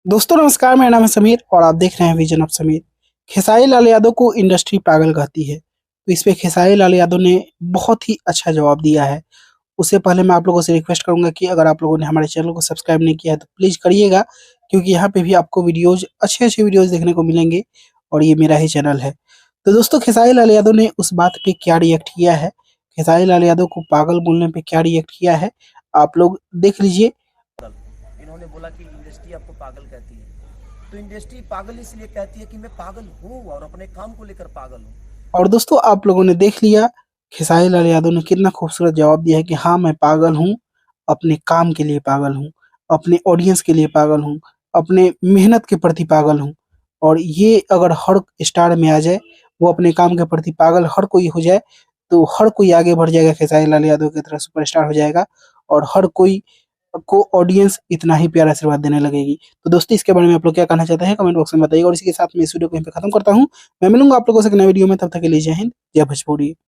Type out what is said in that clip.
दोस्तों नमस्कार, मेरा नाम है समीर और आप देख रहे हैं विजन ऑफ समीर। खेसारी लाल यादव को इंडस्ट्री पागल कहती है, तो इस पे खेसारी लाल यादव ने बहुत ही अच्छा जवाब दिया है। उससे पहले मैं आप लोगों से रिक्वेस्ट करूंगा कि अगर आप लोगों ने हमारे चैनल को सब्सक्राइब नहीं किया है तो प्लीज करिएगा, क्योंकि यहाँ पे भी आपको वीडियोज अच्छे वीडियोज देखने को मिलेंगे और ये मेरा ही चैनल है। तो दोस्तों खेसारी लाल यादव ने उस बात पे क्या रिएक्ट किया है, खेसारी लाल यादव को पागल बोलने पे क्या रिएक्ट किया है, आप लोग देख लीजिए। इन्होंने बोला कि इंडस्ट्री आपको पागल कहती है, तो इंडस्ट्री पागल इसलिए कहती है कि मैं पागल हूँ और अपने काम को लेकर पागल हूँ। और दोस्तों आप लोगों ने देख लिया, खेसारी लाल यादव ने कितना खूबसूरत जवाब दिया है कि हाँ मैं पागल हूँ, अपने काम के लिए पागल हूँ, अपने ऑडियंस के लिए पागल हूँ, अपने मेहनत के प्रति पागल हूँ। और ये अगर हर स्टार में आ जाए, वो अपने काम के प्रति पागल हर कोई हो जाए, तो हर कोई आगे बढ़ जाएगा, खेसारी लाल यादव की तरह सुपरस्टार हो जाएगा और हर कोई को ऑडियंस इतना ही प्यारा आशीर्वाद देने लगेगी। तो दोस्तों इसके बारे में आप लोग क्या कहना चाहते हैं कमेंट बॉक्स में बताइए और इसी के साथ मैं इस वीडियो को यहीं पे खत्म करता हूँ। मैं मिलूंगा आप लोगों से एक नए वीडियो में, तब तक के लिए जय हिंद, जय भोजपुरी।